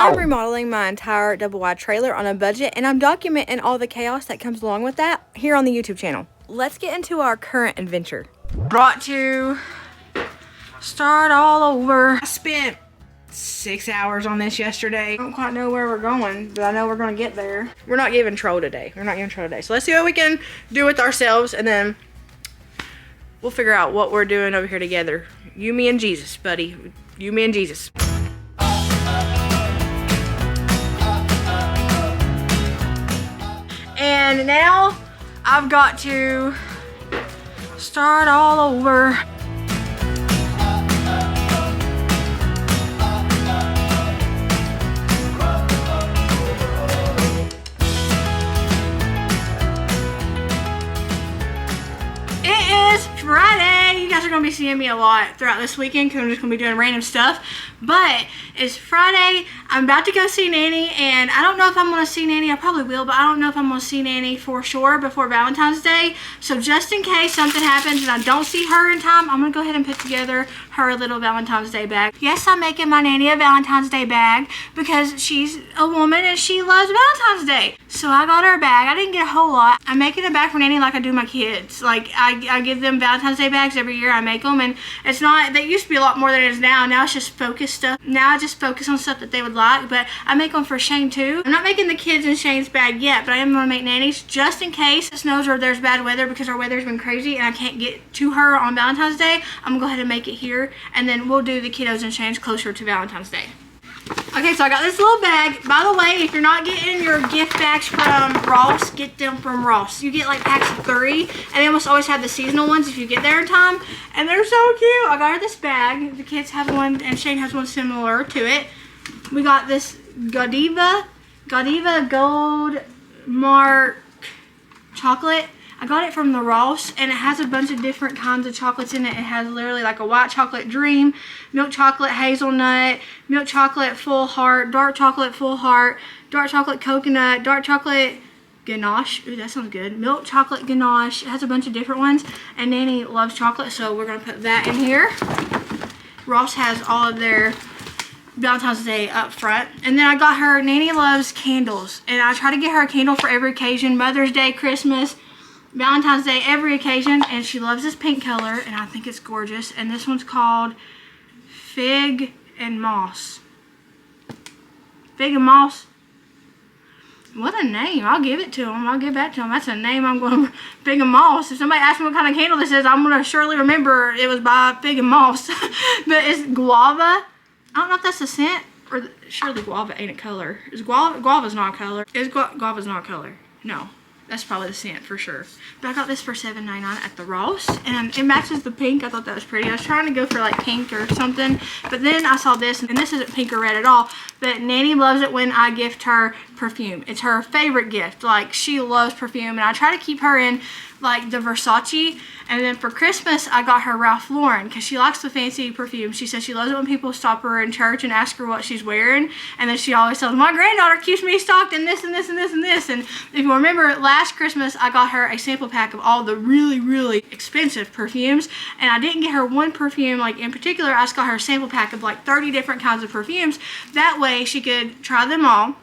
I'm remodeling my entire double wide trailer on a budget, and I'm documenting all the chaos that comes along with that here on the YouTube channel. Let's get into our current adventure. Brought to start all over. I spent 6 hours on this yesterday. I don't quite know where we're going, but I know we're gonna get there. We're not giving troll today. So let's see what we can do with ourselves, and then we'll figure out what we're doing over here together. You, me, and Jesus, buddy. You, me, and Jesus. And now I've got to start all over. It is Friday. You guys are gonna be seeing me a lot throughout this weekend because I'm just gonna be doing random stuff. But it's Friday. I'm about to go see Nanny, and I don't know if I'm gonna see Nanny. I probably will, but I don't know if I'm gonna see Nanny for sure before Valentine's Day. So just in case something happens and I don't see her in time, I'm gonna go ahead and put together her little Valentine's Day bag. Yes, I'm making my Nanny a Valentine's Day bag because she's a woman and she loves Valentine's Day. So I got her a bag. I didn't get a whole lot. I'm making a bag for Nanny like I do my kids. Like I give them Valentine's Day bags every year. I make them, and it's not, they used to be a lot more than it is now. Now it's just focus stuff. Now I just focus on stuff that they would like, but I make them for Shane too. I'm not making the kids in Shane's bag yet, but I am gonna make Nanny's just in case it snows or there's bad weather, because our weather's been crazy and I can't get to her on Valentine's Day. I'm gonna go ahead and make it here, and then we'll do the kiddos and Shane's closer to Valentine's Day. Okay, so I got this little bag. By the way, if you're not getting your gift bags from Ross, get them from Ross. You get like packs of 3, and they almost always have the seasonal ones if you get there in time, and they're so cute. I got her this bag. The kids have one, and Shane has one similar to it. We got this Godiva Gold Mark chocolate. I got it from the Ross, and it has a bunch of different kinds of chocolates in it. It has literally like a white chocolate dream, milk chocolate hazelnut, milk chocolate full heart, dark chocolate full heart, dark chocolate coconut, dark chocolate ganache. Ooh, that sounds good. Milk chocolate ganache. It has a bunch of different ones, and Nanny loves chocolate, so we're gonna put that in here. Ross has all of their Valentine's Day up front. And then I got her, Nanny loves candles, and I try to get her a candle for every occasion: Mother's Day, Christmas, Valentine's Day, every occasion. And she loves this pink color, and I think it's gorgeous. And this one's called Fig and Moss. Fig and Moss. What a name. I'll give it to him. I'll give that to him. That's a name I'm going to... Fig and Moss. If somebody asks me what kind of candle this is, I'm going to surely remember it was by Fig and Moss. But it's guava. I don't know if that's a scent, or surely guava ain't a color. Is guava's not a color. Guava's not a color. No. That's probably the scent for sure. But I got this for $7.99 at the Ross, and it matches the pink. I thought that was pretty. I was trying to go for like pink or something, but then I saw this, and this isn't pink or red at all, but Nanny loves it when I gift her perfume. It's her favorite gift. Like, she loves perfume, and I try to keep her in like the Versace. And then for Christmas, I got her Ralph Lauren because she likes the fancy perfume. She says she loves it when people stop her in church and ask her what she's wearing, and then she always tells, my granddaughter keeps me stocked in this and this and this and this. And if you remember, last Christmas I got her a sample pack of all the really, really expensive perfumes, and I didn't get her one perfume like in particular. I just got her a sample pack of like 30 different kinds of perfumes. That way she could try them all.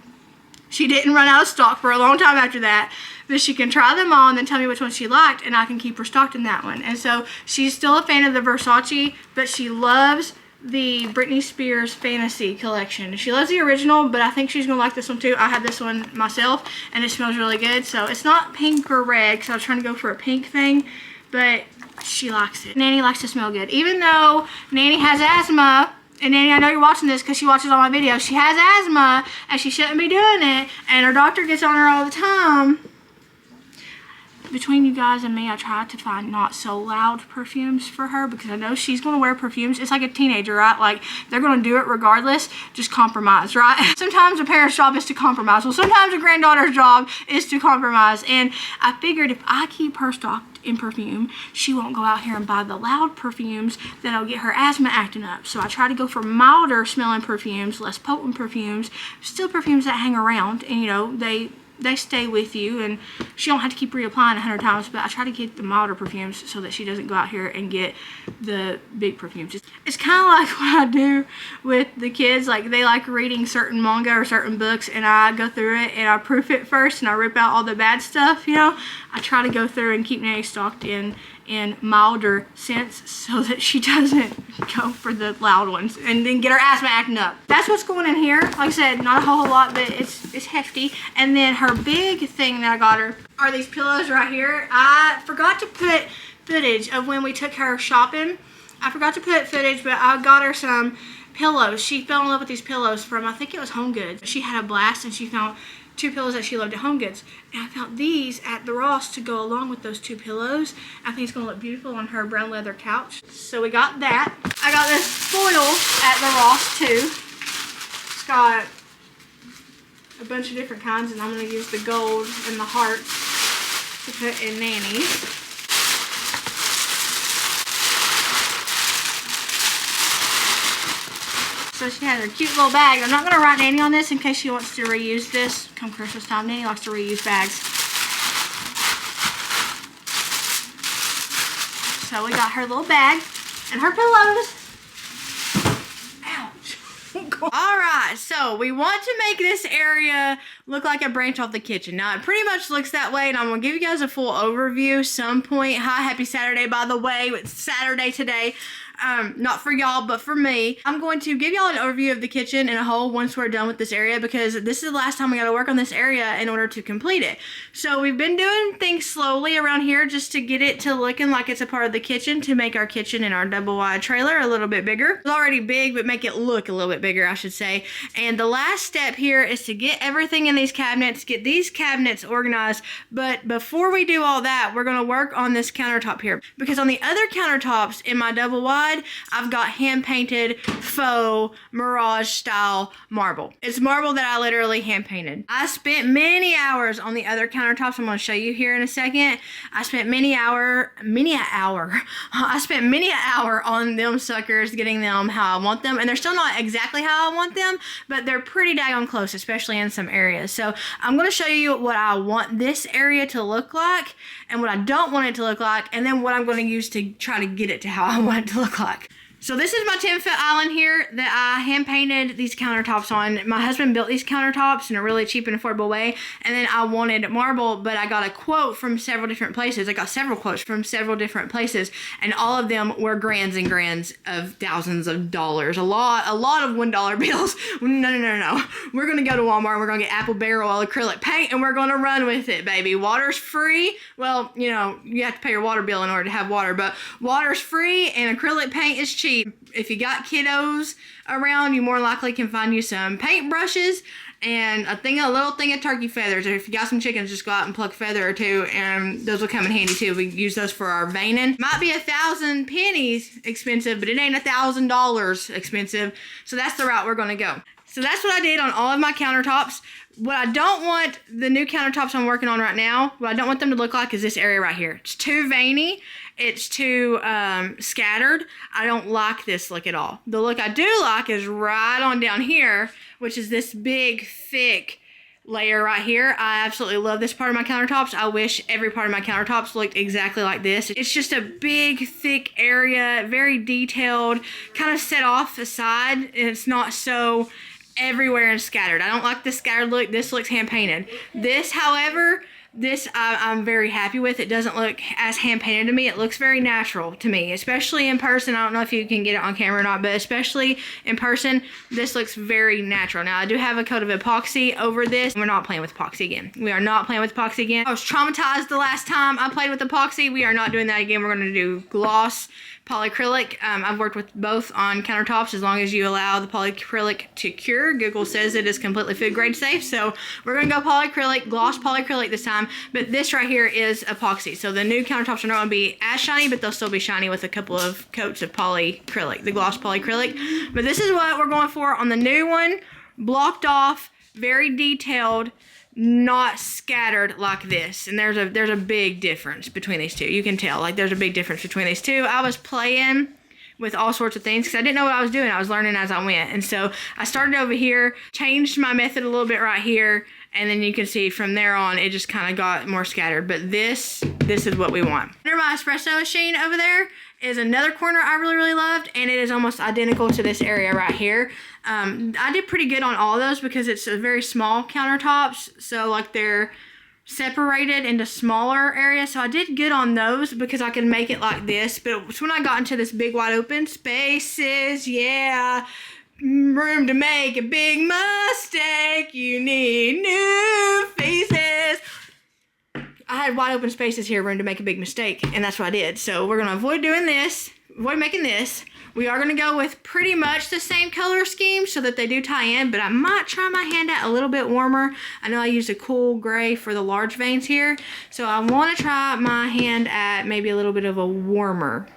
She didn't run out of stock for a long time after that, but she can try them all and then tell me which one she liked, and I can keep her stocked in that one. And so she's still a fan of the Versace, but she loves the Britney Spears Fantasy collection. She loves the original, but I think she's gonna like this one too. I had this one myself, and it smells really good. So it's not pink or red, because I was trying to go for a pink thing, but she likes it. Nanny likes to smell good. Even though Nanny has asthma, and Nanny, I know you're watching this because she watches all my videos. She has asthma, and she shouldn't be doing it, and her doctor gets on her all the time. Between you guys and me, I try to find not so loud perfumes for her, because I know she's going to wear perfumes. It's like a teenager, right? Like, they're going to do it regardless. Just compromise, right? Sometimes a parent's job is to compromise. Well, sometimes a granddaughter's job is to compromise. And I figured if I keep her stocked in perfume, she won't go out here and buy the loud perfumes that'll get her asthma acting up. So I try to go for milder smelling perfumes, less potent perfumes, still perfumes that hang around, and you know, they they stay with you, and she don't have to keep reapplying 100 times, but I try to get the milder perfumes so that she doesn't go out here and get the big perfumes. It's kind of like what I do with the kids. Like, they like reading certain manga or certain books, and I go through it and I proof it first and I rip out all the bad stuff, you know. I try to go through and keep Nanny stocked in milder scents so that she doesn't go for the loud ones and then get her asthma acting up. That's what's going in here. Like I said, not a whole lot, but it's hefty. And then her big thing that I got her are these pillows right here. I forgot to put footage of when we took her shopping. I forgot to put footage, but I got her some pillows. She fell in love with these pillows from, I think it was Home Goods. She had a blast, and she found 2 pillows that she loved at Home Goods, and I found these at the Ross to go along with those 2 pillows. I think it's gonna look beautiful on her brown leather couch. So we got that. I got this foil at the Ross too. It's got a bunch of different kinds, and I'm gonna use the gold and the hearts to put in Nanny's. So she has her cute little bag. I'm not going to write Nanny on this in case she wants to reuse this come Christmas time. Nanny likes to reuse bags. So we got her little bag and her pillows. Ouch. Alright, so we want to make this area look like a branch off the kitchen. Now, it pretty much looks that way, and I'm going to give you guys a full overview some point. Hi, happy Saturday, by the way. It's Saturday today. Not for y'all, but for me. I'm going to give y'all an overview of the kitchen in a whole once we're done with this area, because this is the last time we got to work on this area in order to complete it. So we've been doing things slowly around here just to get it to looking like it's a part of the kitchen, to make our kitchen and our double wide trailer a little bit bigger. It's already big, but make it look a little bit bigger, I should say. And the last step here is to get everything in these cabinets, get these cabinets organized. But before we do all that, we're going to work on this countertop here, because on the other countertops in my double wide, I've got hand painted faux Mirage style marble. It's marble that I literally hand painted. I spent many hours on the other countertops. I'm going to show you here in a second. I spent many an hour on them suckers, getting them how I want them, and they're still not exactly how I want them, but they're pretty daggone close, especially in some areas. So I'm going to show you what I want this area to look like and what I don't want it to look like, and then what I'm going to use to try to get it to how I want it to look like. So this is my 10-foot island here that I hand painted these countertops on. My husband built these countertops in a really cheap and affordable way, and then I wanted marble, but I got a quote from several different places. I got several quotes from several different places, and all of them were grands and grands of thousands of dollars. A lot of $1 bills. No. We're gonna go to Walmart and we're gonna get apple barrel acrylic paint, and we're gonna run with it, baby. Water's free. Well, you know, you have to pay your water bill in order to have water, but water's free and acrylic paint is cheap. If you got kiddos around, you more likely can find you some paint brushes and a little thing of turkey feathers. Or if you got some chickens, just go out and pluck a feather or two, and those will come in handy too. We use those for our veining. Might be 1,000 pennies expensive, but it ain't $1,000 expensive. So that's the route we're gonna go. So that's what I did on all of my countertops. What I don't want the new countertops I'm working on right now, what I don't want them to look like is this area right here. It's too veiny. It's too scattered. I don't like this look at all. The look I do like is right on down here, which is this big, thick layer right here. I absolutely love this part of my countertops. I wish every part of my countertops looked exactly like this. It's just a big, thick area, very detailed, kind of set off the side, and it's not so everywhere and scattered. I don't like the scattered look. This looks hand painted. This, however, I'm very happy with. It doesn't look as hand painted to me. It looks very natural to me, especially in person. I don't know if you can get it on camera or not, but especially in person, this looks very natural. Now, I do have a coat of epoxy over this. We're not playing with epoxy again. We are not playing with epoxy again. I was traumatized the last time I played with epoxy. We are not doing that again. We're going to do gloss polyacrylic. I've worked with both on countertops as long as you allow the polyacrylic to cure. Google says it is completely food grade safe, so we're going to go polyacrylic, gloss polyacrylic this time, but this right here is epoxy. So the new countertops are not going to be as shiny, but they'll still be shiny with a couple of coats of polyacrylic, the gloss polyacrylic. But this is what we're going for on the new one. Blocked off, very detailed, not scattered like this. And there's a big difference between these two. You can tell, like, there's a big difference between these two. I was playing with all sorts of things because I didn't know what I was doing. I was learning as I went. And so I started over here, changed my method a little bit right here, and then you can see from there on it just kind of got more scattered. But this is what we want. Under my espresso machine over there is another corner I really loved, and it is almost identical to this area right here. I did pretty good on all of those because it's a very small countertops, so like they're separated into smaller areas, so I did good on those because I could make it like this. But it's when I got into this big wide open spaces, yeah, room to make a big mistake, you need new faces. I had wide open spaces here, room to make a big mistake, and that's what I did. So we're gonna avoid doing this, avoid making this. We are gonna go with pretty much the same color scheme so that they do tie in, but I might try my hand at a little bit warmer. I know I used a cool gray for the large veins here, so I wanna try my hand at maybe a little bit of a warmer.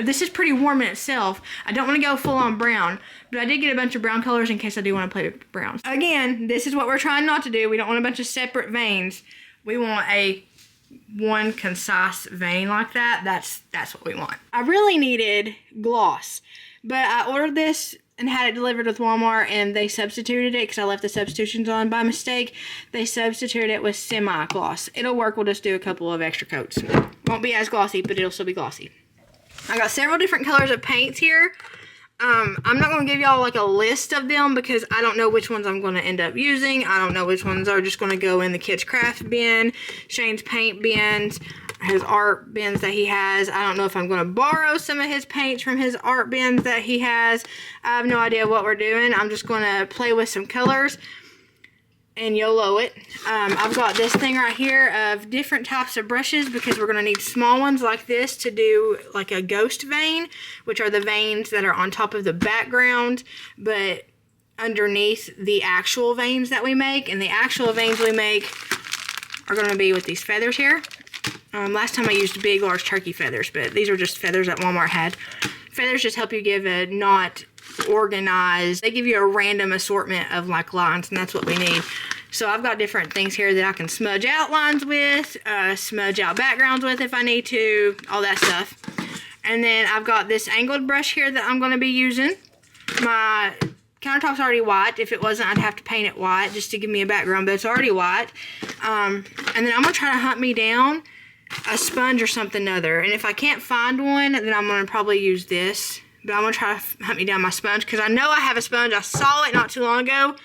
This is pretty warm in itself. I don't want to go full on brown, but I did get a bunch of brown colors in case I do want to play with browns. Again, this is what we're trying not to do. We don't want a bunch of separate veins. We want a one concise vein like that. That's what we want. I really needed gloss, but I ordered this and had it delivered with Walmart, and they substituted it because I left the substitutions on by mistake. They substituted it with semi-gloss. It'll work. We'll just do a couple of extra coats. Won't be as glossy, but it'll still be glossy. I got several different colors of paints here. I'm not going to give y'all like a list of them because I don't know which ones I'm going to end up using. I don't know which ones are just going to go in the kids' craft bin, Shane's paint bins, his art bins that he has. I don't know if I'm going to borrow some of his paints from his art bins that he has. I have no idea what we're doing. I'm just going to play with some colors and YOLO it. I've got this thing right here of different types of brushes because we're going to need small ones like this to do like a ghost vein, which are the veins that are on top of the background but underneath the actual veins that we make. And the actual veins we make are going to be with these feathers here. Last time I used big large turkey feathers, but these are just feathers that Walmart had. Feathers just help you give a not organized, they give you a random assortment of like lines, and that's what we need. So I've got different things here that I can smudge outlines with, smudge out backgrounds with if I need to, all that stuff. And then I've got this angled brush here that I'm going to be using. My countertop's already white. If it wasn't, I'd have to paint it white just to give me a background, but it's already white. And then I'm going to try to hunt me down a sponge or something other. And if I can't find one, then I'm going to probably use this. But I'm going to try to hunt me down my sponge because I know I have a sponge. I saw it not too long ago.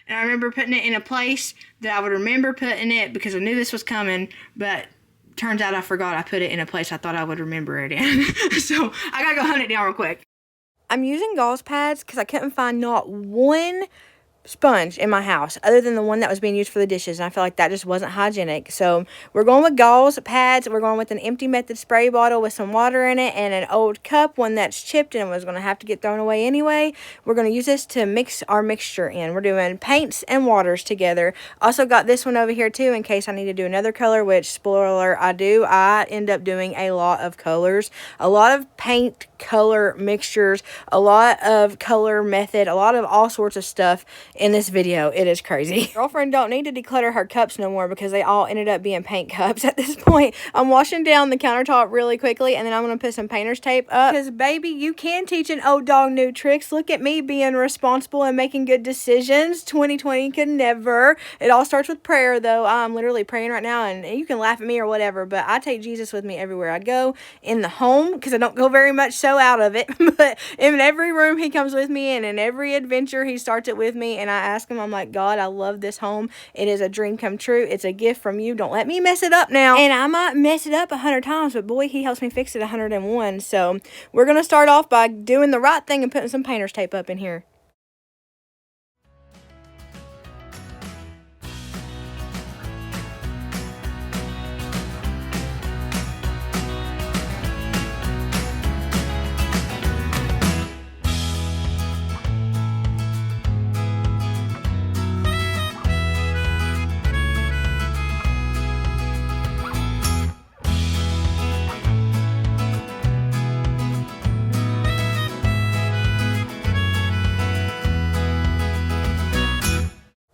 And I remember putting it in a place that I would remember putting it because I knew this was coming. But turns out I forgot I put it in a place I thought I would remember it in. So I got to go hunt it down real quick. I'm using gauze pads because I couldn't find not one sponge in my house other than the one that was being used for the dishes, and I feel like that just wasn't hygienic. So we're going with gauze pads. We're going with an empty method spray bottle with some water in it and an old cup, one that's chipped and was going to have to get thrown away anyway. We're going to use this to mix our mixture in. We're doing paints and waters together. Also got this one over here too in case I need to do another color, which spoiler I do. I end up doing a lot of colors, a lot of paint color mixtures, a lot of color method, a lot of all sorts of stuff in this video. It is crazy. Girlfriend don't need to declutter her cups no more because they all ended up being paint cups at this point. I'm washing down the countertop really quickly, and then I'm going to put some painter's tape up because baby, you can teach an old dog new tricks. Look at me being responsible and making good decisions. 2020 could never. It all starts with prayer though. I'm literally praying right now, and you can laugh at me or whatever, but I take Jesus with me everywhere I go in the home because I don't go very much so out of it, but in every room he comes with me, and in every adventure he starts it with me. And I ask him, I'm like, God, I love this home. It is a dream come true. It's a gift from you. Don't let me mess it up now. And I might mess it up 100 times, but boy, he helps me fix it 101. So we're going to start off by doing the right thing and putting some painter's tape up in here.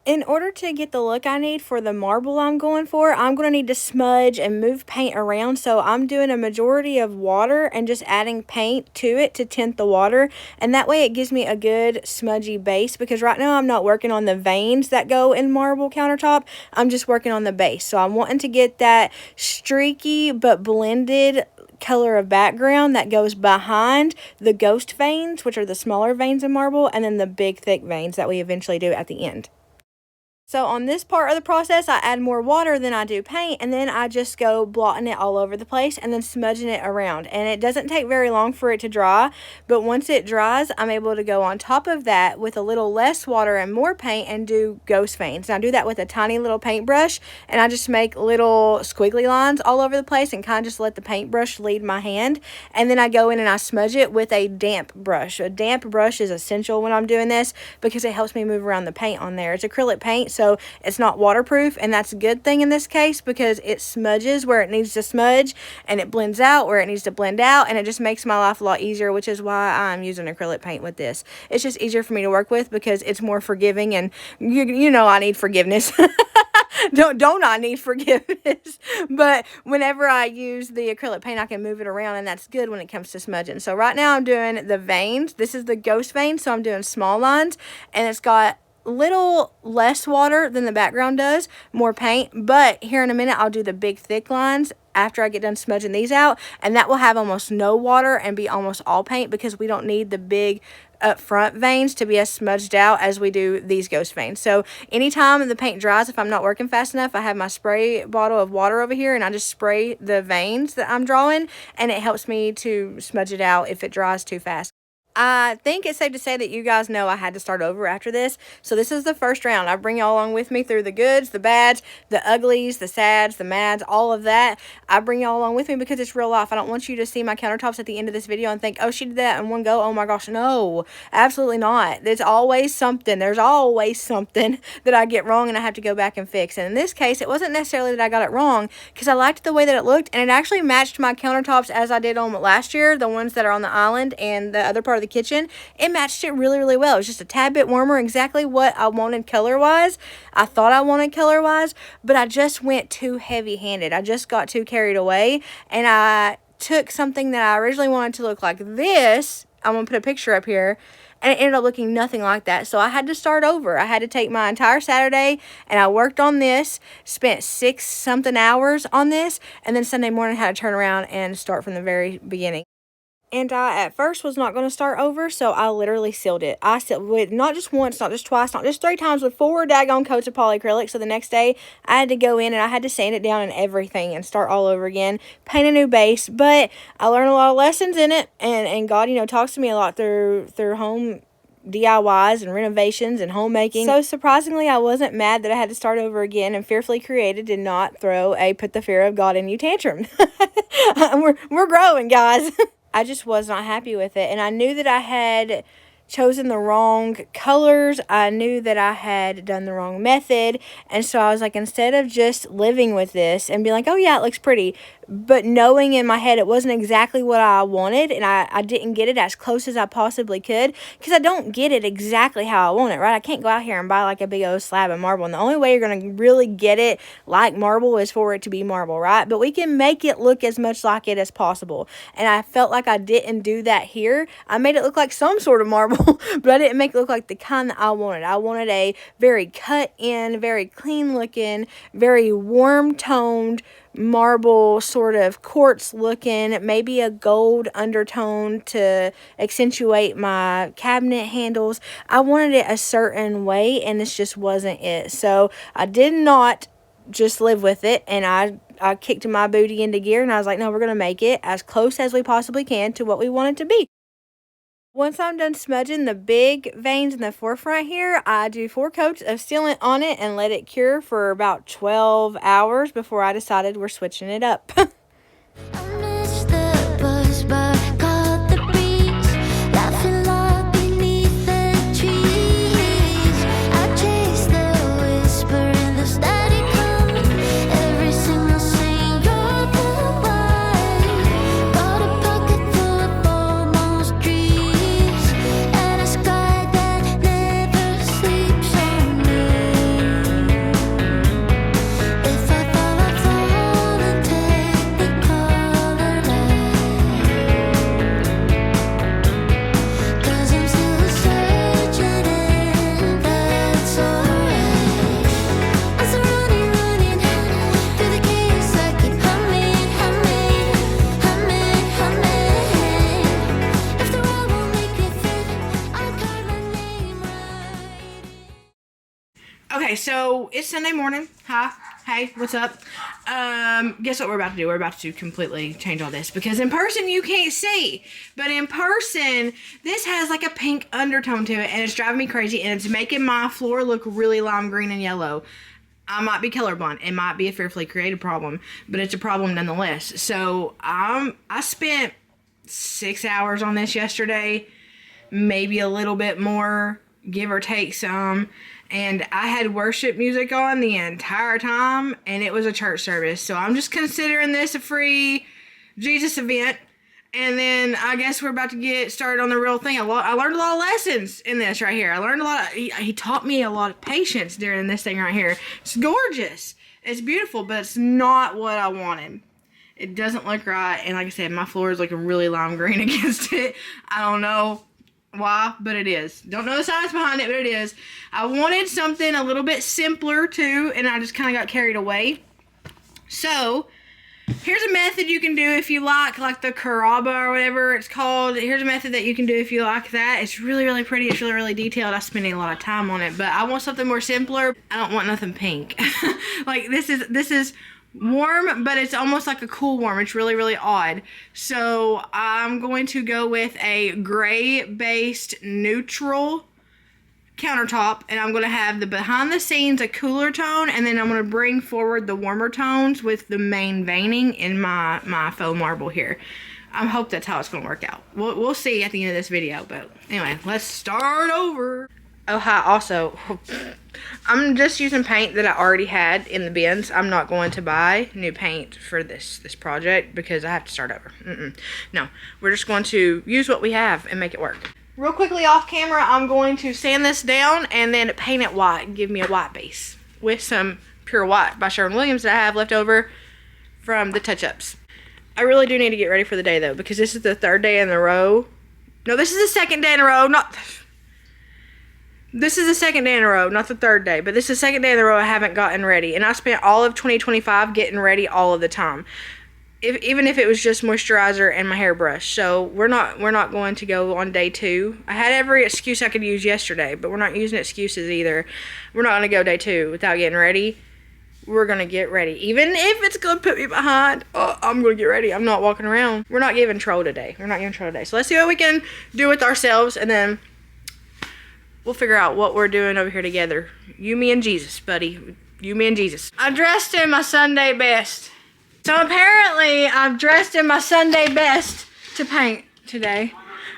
In order to get the look I need for the marble I'm going for, I'm going to need to smudge and move paint around. So I'm doing a majority of water and just adding paint to it to tint the water. And that way it gives me a good smudgy base, because right now I'm not working on the veins that go in marble countertop. I'm just working on the base. So I'm wanting to get that streaky but blended color of background that goes behind the ghost veins, which are the smaller veins in marble, and then the big thick veins that we eventually do at the end. So on this part of the process, I add more water than I do paint, and then I just go blotting it all over the place and then smudging it around. And it doesn't take very long for it to dry, but once it dries, I'm able to go on top of that with a little less water and more paint and do ghost veins. And I do that with a tiny little paintbrush, and I just make little squiggly lines all over the place and kind of just let the paintbrush lead my hand. And then I go in and I smudge it with a damp brush. A damp brush is essential when I'm doing this because it helps me move around the paint on there. It's acrylic paint, so it's not waterproof, and that's a good thing in this case because it smudges where it needs to smudge and it blends out where it needs to blend out, and it just makes my life a lot easier, which is why I'm using acrylic paint with this. It's just easier for me to work with because it's more forgiving, and you know I need forgiveness. don't I need forgiveness? But whenever I use the acrylic paint, I can move it around, and that's good when it comes to smudging. So right now I'm doing the veins. This is the ghost vein, so I'm doing small lines, and it's got little less water than the background does, more paint. But here in a minute I'll do the big thick lines after I get done smudging these out, and that will have almost no water and be almost all paint because we don't need the big up front veins to be as smudged out as we do these ghost veins. So anytime the paint dries, if I'm not working fast enough, I have my spray bottle of water over here and I just spray the veins that I'm drawing, and it helps me to smudge it out if it dries too fast. I think it's safe to say that you guys know I had to start over after this. So this is the first round. I bring y'all along with me through the goods, the bads, the uglies, the sads, the mads, all of that. I bring y'all along with me because it's real life. I don't want you to see my countertops at the end of this video and think, oh, she did that in one go. Oh my gosh, no, absolutely not. There's always something. There's always something that I get wrong and I have to go back and fix. And in this case, it wasn't necessarily that I got it wrong because I liked the way that it looked, and it actually matched my countertops as I did on last year, the ones that are on the island and the other part of the kitchen. It matched it really, really well. It was just a tad bit warmer, exactly what I wanted color wise. I thought I wanted color wise, but I just went too heavy handed. I just got too carried away, and I took something that I originally wanted to look like this. I'm gonna put a picture up here, and it ended up looking nothing like that. So I had to start over. I had to take my entire Saturday and I worked on this, spent 6 something hours on this, and then Sunday morning I had to turn around and start from the very beginning. And I, at first, was not going to start over, so I literally sealed it. I sealed with not just once, not just twice, not just 3 times, with 4 daggone coats of polyacrylic. So the next day, I had to go in and I had to sand it down and everything and start all over again, paint a new base. But I learned a lot of lessons in it, and God, you know, talks to me a lot through home DIYs and renovations and homemaking. So surprisingly, I wasn't mad that I had to start over again, and Fearfully Created did not throw a put the fear of God in you tantrum. we're growing, guys. I just was not happy with it, and I knew that I had chosen the wrong colors. I knew that I had done the wrong method, and so I was like, instead of just living with this and being like, oh yeah, it looks pretty, but knowing in my head it wasn't exactly what I wanted, and I didn't get it as close as I possibly could, because I don't get it exactly how I want it, right? I can't go out here and buy like a big old slab of marble, and the only way you're going to really get it like marble is for it to be marble, right? But we can make it look as much like it as possible, and I felt like I didn't do that here. I made it look like some sort of marble, but I didn't make it look like the kind that I wanted. I wanted a very cut in, very clean looking, very warm toned marble, sort of quartz looking, maybe a gold undertone to accentuate my cabinet handles. I wanted it a certain way, and this just wasn't it. So I did not just live with it, and I kicked my booty into gear, and I was like, no, we're going to make it as close as we possibly can to what we want it to be. Once I'm done smudging the big veins in the forefront here, I do 4 coats of sealant on it and let it cure for about 12 hours before I decided we're switching it up. so it's Sunday morning. Hi. Hey, what's up? Guess what we're about to do? We're about to completely change all this because in person you can't see. But in person, this has like a pink undertone to it and it's driving me crazy and it's making my floor look really lime green and yellow. I might be colorblind. It might be a fearfully created problem, but it's a problem nonetheless. So I spent 6 hours on this yesterday, maybe a little bit more, give or take some. And I had worship music on the entire time, and it was a church service. So I'm just considering this a free Jesus event. And then I guess we're about to get started on the real thing. I learned a lot of lessons in this right here. I learned a lot. He taught me a lot of patience during this thing right here. It's gorgeous. It's beautiful, but it's not what I wanted. It doesn't look right. And like I said, my floor is looking really lime green against it. I don't know why, but it is. Don't know the science behind it, but it is. I wanted something a little bit simpler too, and I just kind of got carried away. So here's a method you can do if you like the Caraba or whatever it's called. Here's a method that you can do if you like that. It's really, really pretty. It's really, really detailed. I'm spending a lot of time on it, but I want something more simpler. I don't want nothing pink. Like this is warm, but it's almost like a cool warm. It's really, really odd. So I'm going to go with a gray-based neutral countertop, and I'm going to have the behind the scenes a cooler tone, and then I'm going to bring forward the warmer tones with the main veining in my faux marble here. I hope that's how it's going to work out. We'll see at the end of this video, but anyway, let's start over. Oh, hi. Also, I'm just using paint that I already had in the bins. I'm not going to buy new paint for this project because I have to start over. No, we're just going to use what we have and make it work. Real quickly off camera, I'm going to sand this down and then paint it white and give me a white base with some pure white by Sherwin-Williams that I have left over from the touch-ups. I really do need to get ready for the day though because this is the third day in a row. No, this is the second day in a row. This is the second day in a row, not the third day, but this is the second day in a row I haven't gotten ready. And I spent all of 2025 getting ready all of the time. Even if it was just moisturizer and my hairbrush. So we're not going to go on day 2. I had every excuse I could use yesterday, but we're not using excuses either. We're not going to go day 2 without getting ready. We're going to get ready. Even if it's going to put me behind, I'm going to get ready. I'm not walking around. We're not giving troll today. So let's see what we can do with ourselves, and then we'll figure out what we're doing over here together. You, me, and Jesus, buddy. You, me, and Jesus. I dressed in my Sunday best. So apparently, I've dressed in my Sunday best to paint today.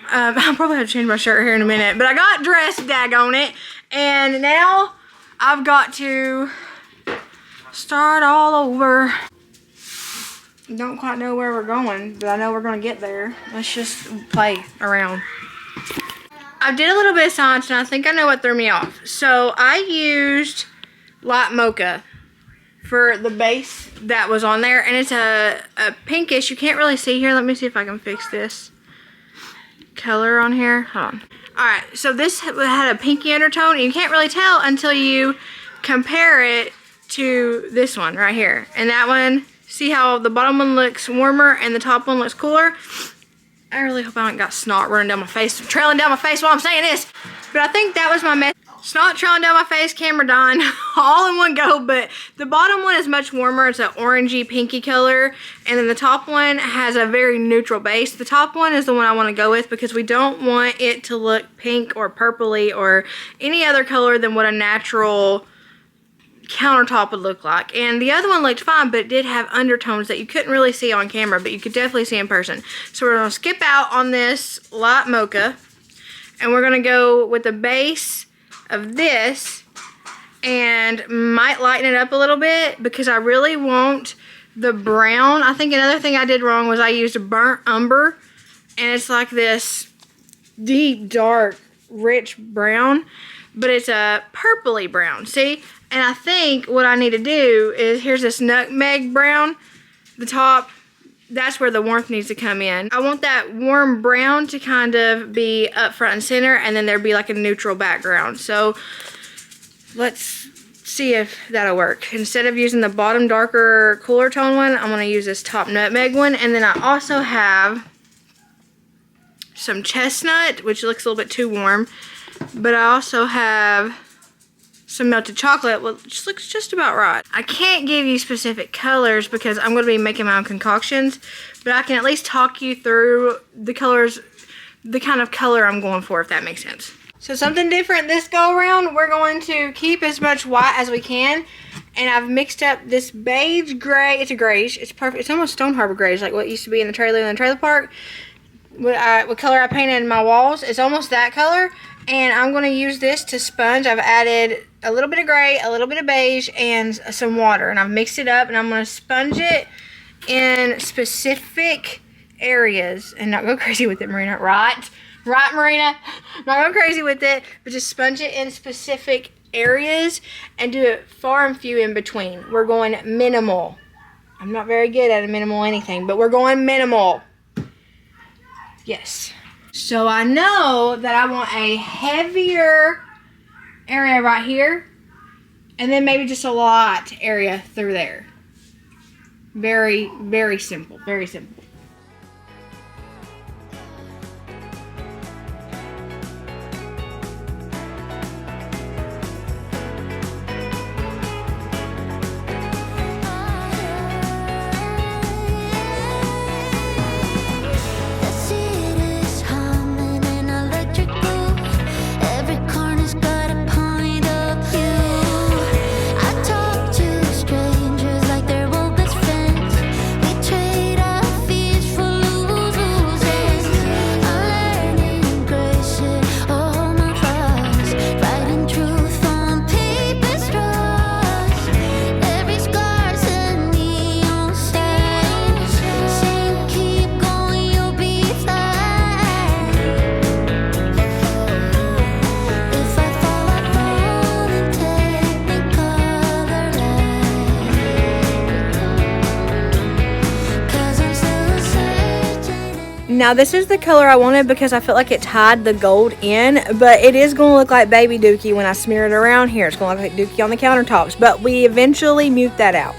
I'll probably have to change my shirt here in a minute. But I got dressed, daggone it. And now, I've got to start all over. Don't quite know where we're going, but I know we're going to get there. Let's just play around. I did a little bit of science, and I think I know what threw me off. So, I used light mocha for the base that was on there, and it's a pinkish. You can't really see here. Let me see if I can fix this color on here. Hold on. Alright, so this had a pinky undertone, and you can't really tell until you compare it to this one right here. And that one, see how the bottom one looks warmer and the top one looks cooler? I really hope I haven't got snot running down my face, trailing down my face while I'm saying this. But I think that was my method. Snot trailing down my face, camera dying, all in one go. But the bottom one is much warmer. It's an orangey, pinky color. And then the top one has a very neutral base. The top one is the one I want to go with because we don't want it to look pink or purpley or any other color than what a natural countertop would look like. And the other one looked fine, but it did have undertones that you couldn't really see on camera, but you could definitely see in person. So we're going to skip out on this light mocha, and we're going to go with the base of this and might lighten it up a little bit because I really want the brown. I think another thing I did wrong was I used a burnt umber, and it's like this deep, dark, rich brown, but it's a purpley brown, see? And I think what I need to do is, here's this nutmeg brown, the top, that's where the warmth needs to come in. I want that warm brown to kind of be up front and center, and then there'd be like a neutral background. So let's see if that'll work. Instead of using the bottom darker cooler tone one, I'm going to use this top nutmeg one. And then I also have some chestnut, which looks a little bit too warm. But I also have some melted chocolate, which looks just about right. I can't give you specific colors because I'm going to be making my own concoctions, but I can at least talk you through the colors, the kind of color I'm going for, if that makes sense. So something different this go around, we're going to keep as much white as we can, and I've mixed up this beige gray. It's a grayish. It's perfect. It's almost Stone Harbor grayish, like what used to be in the trailer park. What color I painted my walls, it's almost that color. And I'm going to use this to sponge. I've added a little bit of gray, a little bit of beige, and some water. And I've mixed it up, and I'm going to sponge it in specific areas. And not go crazy with it, Marina. Right, Marina? Not go crazy with it, but just sponge it in specific areas and do it far and few in between. We're going minimal. I'm not very good at a minimal anything, but we're going minimal. Yes. So I know that I want a heavier area right here, and then maybe just a light area through there. Very, very simple. Very simple. Now this is the color I wanted because I felt like it tied the gold in, but it is going to look like baby dookie when I smear it around here. It's going to look like dookie on the countertops, but we eventually mute that out.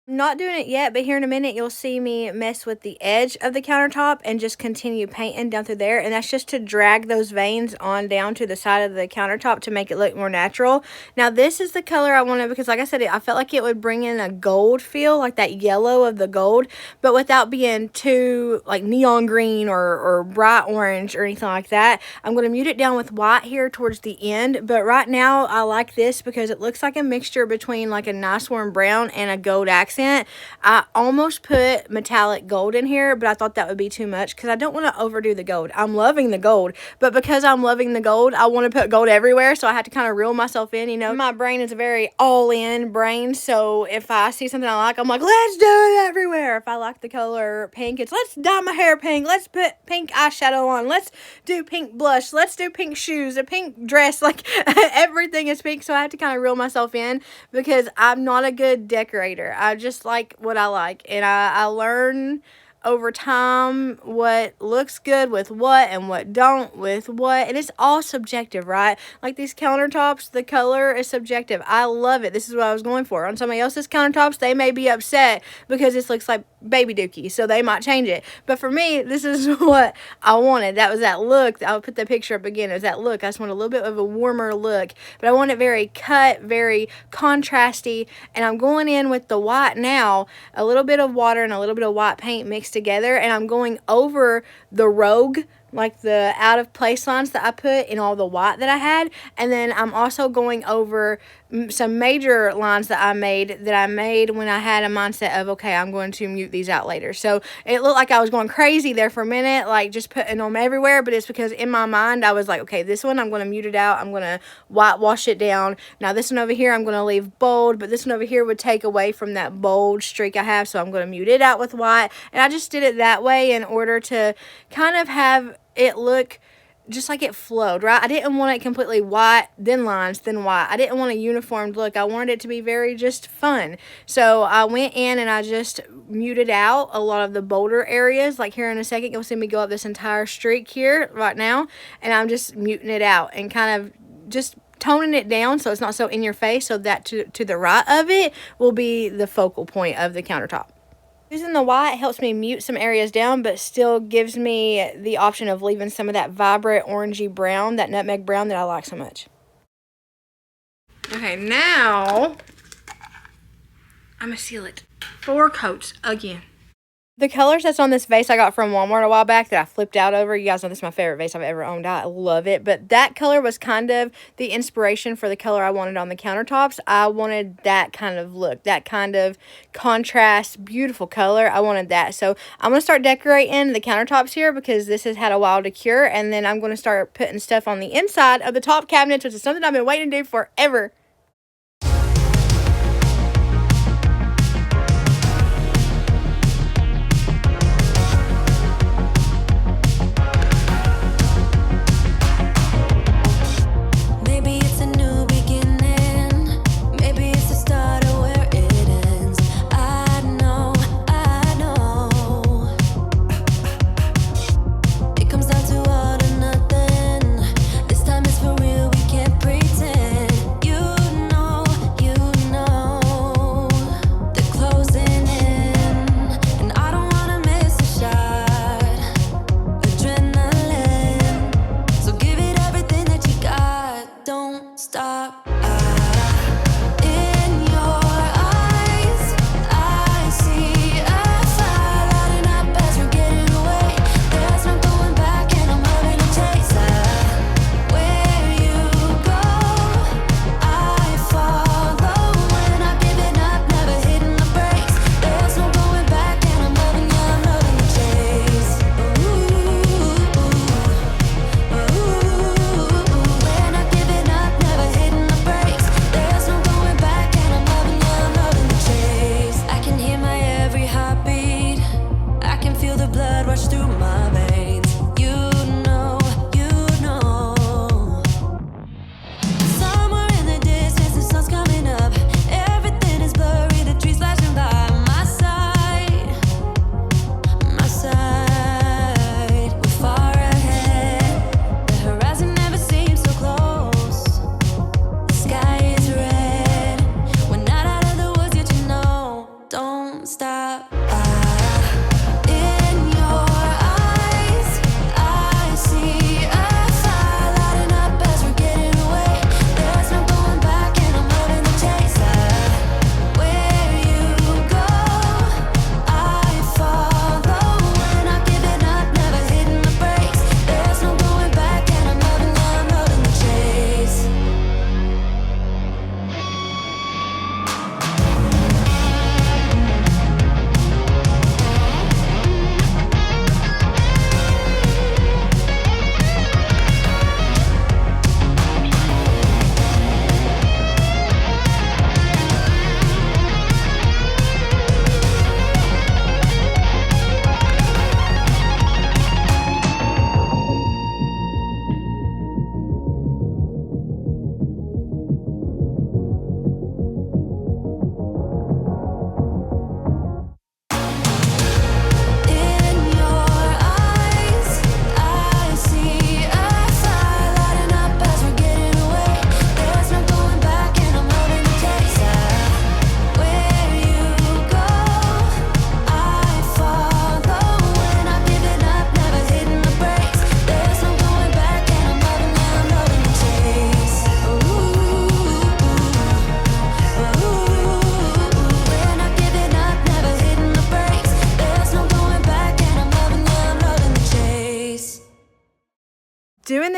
Not doing it yet, but here in a minute you'll see me mess with the edge of the countertop and just continue painting down through there, and that's just to drag those veins on down to the side of the countertop to make it look more natural. Now this is the color I wanted because, like I said, I felt like it would bring in a gold feel, like that yellow of the gold, but without being too like neon green or bright orange or anything like that. I'm going to mute it down with white here towards the end, but right now I like this because it looks like a mixture between like a nice warm brown and a gold accent. I almost put metallic gold in here, but I thought that would be too much because I don't want to overdo the gold. I'm loving the gold, but because I'm loving the gold, I want to put gold everywhere, so I had to kind of reel myself in. You know, my brain is a very all-in brain, so if I see something I like, I'm like, let's do it everywhere. If I like the color pink, it's let's dye my hair pink, let's put pink eyeshadow on, let's do pink blush, let's do pink shoes, a pink dress, like everything is pink, so I had to kind of reel myself in because I'm not a good decorator. I just like what I like, and I learn over time what looks good with what and what don't with what, and it's all subjective, right? Like these countertops, the color is subjective. I love it. This is what I was going for. On somebody else's countertops, they may be upset because this looks like baby dookie, so they might change it, but for me, this is what I wanted. That was that look. I'll put the picture up again. It was that look. I just want a little bit of a warmer look, but I want it very cut, very contrasty, and I'm going in with the white now, a little bit of water and a little bit of white paint mixed together, and I'm going over the rogue like the out of place lines that I put in all the white that I had. And then I'm also going over some major lines that I made when I had a mindset of, okay, I'm going to mute these out later. So it looked like I was going crazy there for a minute, like just putting them everywhere, but it's because in my mind I was like, okay, this one I'm going to mute it out, I'm going to whitewash it down. Now this one over here I'm going to leave bold, but this one over here would take away from that bold streak I have, so I'm going to mute it out with white. And I just did it that way in order to kind of have it look just like it flowed, right? I didn't want it completely white, then lines, then white. I didn't want a uniformed look. I wanted it to be very just fun. So I went in and I just muted out a lot of the bolder areas. Like here in a second, you'll see me go up this entire streak here right now, and I'm just muting it out and kind of just toning it down so it's not so in your face, so that to the right of it will be the focal point of the countertop. Using the white helps me mute some areas down, but still gives me the option of leaving some of that vibrant orangey brown, that nutmeg brown that I like so much. Okay, now I'm going to seal it. 4 coats again. The colors that's on this vase I got from Walmart a while back that I flipped out over. You guys know this is my favorite vase I've ever owned. I love it. But that color was kind of the inspiration for the color I wanted on the countertops. I wanted that kind of look, that kind of contrast, beautiful color. I wanted that. So I'm going to start decorating the countertops here because this has had a while to cure. And then I'm going to start putting stuff on the inside of the top cabinets, which is something I've been waiting to do forever.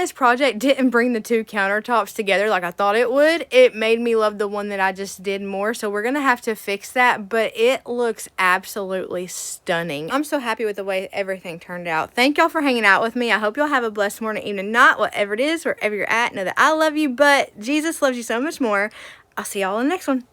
this project didn't bring the two countertops together like I thought it would. It made me love the one that I just did more. So we're going to have to fix that. But it looks absolutely stunning. I'm so happy with the way everything turned out. Thank y'all for hanging out with me. I hope y'all have a blessed morning, evening, night, whatever it is, wherever you're at. Know that I love you, but Jesus loves you so much more. I'll see y'all in the next one.